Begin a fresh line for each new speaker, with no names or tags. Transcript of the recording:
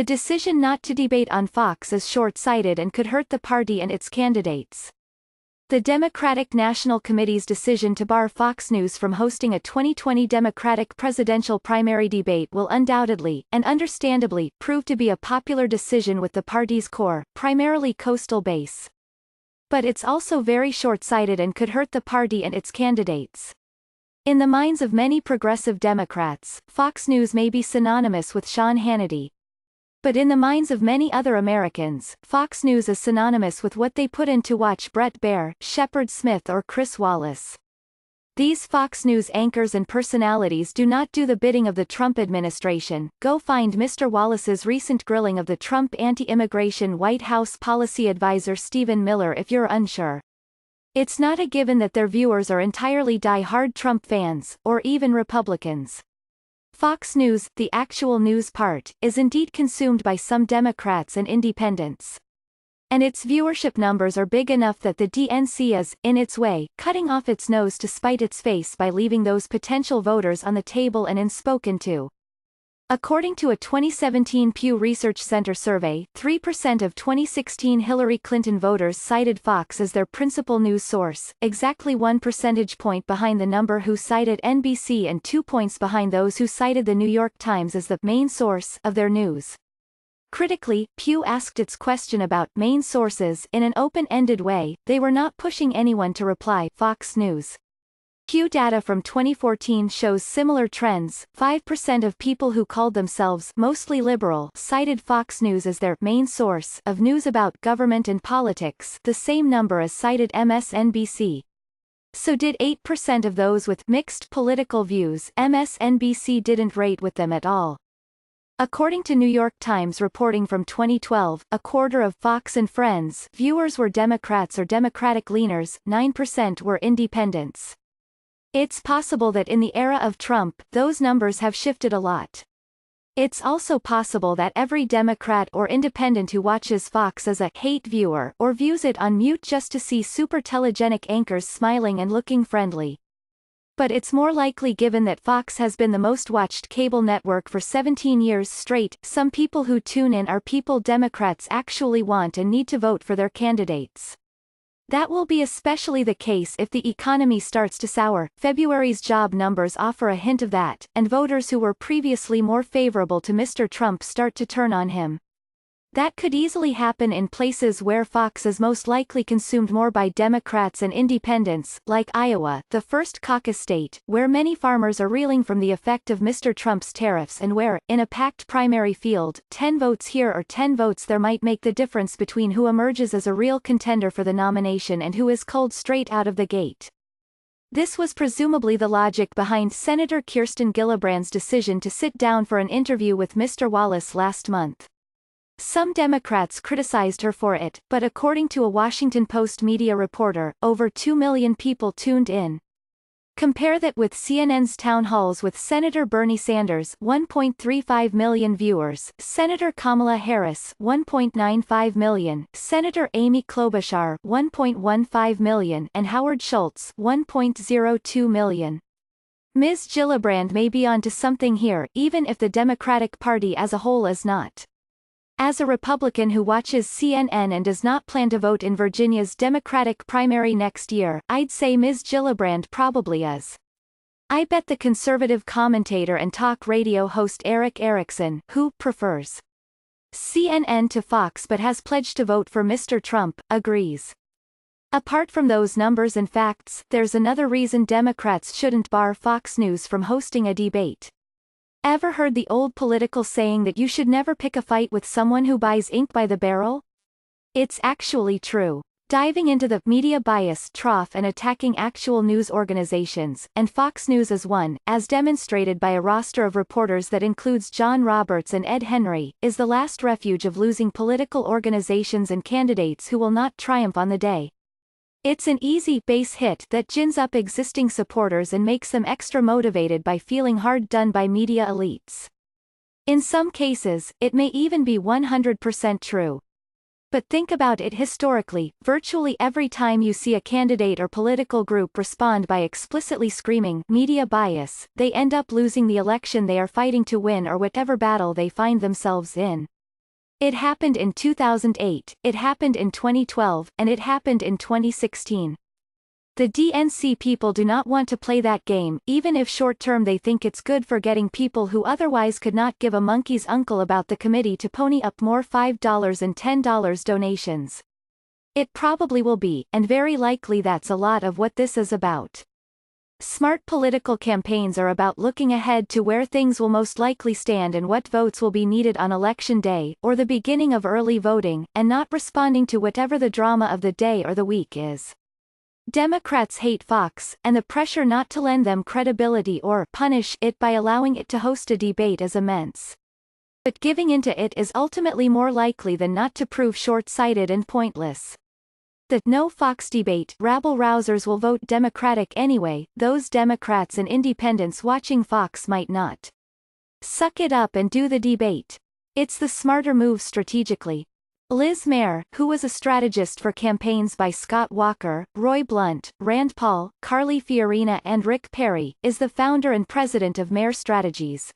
The decision not to debate on Fox is short-sighted and could hurt the party and its candidates. The Democratic National Committee's decision to bar Fox News from hosting a 2020 Democratic presidential primary debate will undoubtedly, and understandably, prove to be a popular decision with the party's core, primarily coastal base. But it's also very short-sighted and could hurt the party and its candidates. In the minds of many progressive Democrats, Fox News may be synonymous with Sean Hannity. But in the minds of many other Americans, Fox News is synonymous with what they put in to watch Bret Baier, Shepard Smith or Chris Wallace. These Fox News anchors and personalities do not do the bidding of the Trump administration. Go find Mr. Wallace's recent grilling of the Trump anti-immigration White House policy advisor Stephen Miller if you're unsure. It's not a given that their viewers are entirely die-hard Trump fans, or even Republicans. Fox News, the actual news part, is indeed consumed by some Democrats and independents. And its viewership numbers are big enough that the DNC is, in its way, cutting off its nose to spite its face by leaving those potential voters on the table and unspoken to. According to a 2017 Pew Research Center survey, 3% of 2016 Hillary Clinton voters cited Fox as their principal news source, exactly 1 percentage point behind the number who cited NBC and 2 points behind those who cited the New York Times as the main source of their news. Critically, Pew asked its question about main sources in an open-ended way. They were not pushing anyone to reply. Fox News. Pew data from 2014 shows similar trends. 5% of people who called themselves mostly liberal cited Fox News as their main source of news about government and politics, the same number as cited MSNBC. So did 8% of those with mixed political views. MSNBC didn't rate with them at all. According to New York Times reporting from 2012, a quarter of Fox and Friends viewers were Democrats or Democratic leaners, 9% were independents. It's possible that in the era of Trump, those numbers have shifted a lot. It's also possible that every Democrat or independent who watches Fox is a hate viewer or views it on mute just to see super telegenic anchors smiling and looking friendly. But it's more likely, given that Fox has been the most watched cable network for 17 years straight. Some people who tune in are people Democrats actually want and need to vote for their candidates. That will be especially the case if the economy starts to sour. February's job numbers offer a hint of that, and voters who were previously more favorable to Mr. Trump start to turn on him. That could easily happen in places where Fox is most likely consumed more by Democrats and independents, like Iowa, the first caucus state, where many farmers are reeling from the effect of Mr. Trump's tariffs and where, in a packed primary field, 10 votes here or 10 votes there might make the difference between who emerges as a real contender for the nomination and who is culled straight out of the gate. This was presumably the logic behind Senator Kirsten Gillibrand's decision to sit down for an interview with Mr. Wallace last month. Some Democrats criticized her for it, but according to a Washington Post media reporter, over 2 million people tuned in. Compare that with CNN's town halls with Senator Bernie Sanders, 1.35 million viewers, Senator Kamala Harris, 1.95 million, Senator Amy Klobuchar, 1.15 million, and Howard Schultz, 1.02 million. Ms. Gillibrand may be onto something here, even if the Democratic Party as a whole is not. As a Republican who watches CNN and does not plan to vote in Virginia's Democratic primary next year, I'd say Ms. Gillibrand probably is. I bet the conservative commentator and talk radio host Eric Erickson, who prefers CNN to Fox but has pledged to vote for Mr. Trump, agrees. Apart from those numbers and facts, there's another reason Democrats shouldn't bar Fox News from hosting a debate. Ever heard the old political saying that you should never pick a fight with someone who buys ink by the barrel? It's actually true. Diving into the media bias trough and attacking actual news organizations, and Fox News is one, as demonstrated by a roster of reporters that includes John Roberts and Ed Henry, is the last refuge of losing political organizations and candidates who will not triumph on the day. It's an easy base hit that gins up existing supporters and makes them extra motivated by feeling hard done by media elites. In some cases, it may even be 100% true. But think about it historically, virtually every time you see a candidate or political group respond by explicitly screaming media bias, they end up losing the election they are fighting to win or whatever battle they find themselves in. It happened in 2008, it happened in 2012, and it happened in 2016. The DNC people do not want to play that game, even if short-term they think it's good for getting people who otherwise could not give a monkey's uncle about the committee to pony up more $5 and $10 donations. It probably will be, and very likely that's a lot of what this is about. Smart political campaigns are about looking ahead to where things will most likely stand and what votes will be needed on election day, or the beginning of early voting, and not responding to whatever the drama of the day or the week is. Democrats hate Fox, and the pressure not to lend them credibility or punish it by allowing it to host a debate is immense. But giving into it is ultimately more likely than not to prove short-sighted and pointless. The "no Fox debate" rabble-rousers will vote Democratic anyway, those Democrats and independents watching Fox might not. Suck it up and do the debate. It's the smarter move strategically. Liz Mair, who was a strategist for campaigns by Scott Walker, Roy Blunt, Rand Paul, Carly Fiorina and Rick Perry, is the founder and president of Mair Strategies.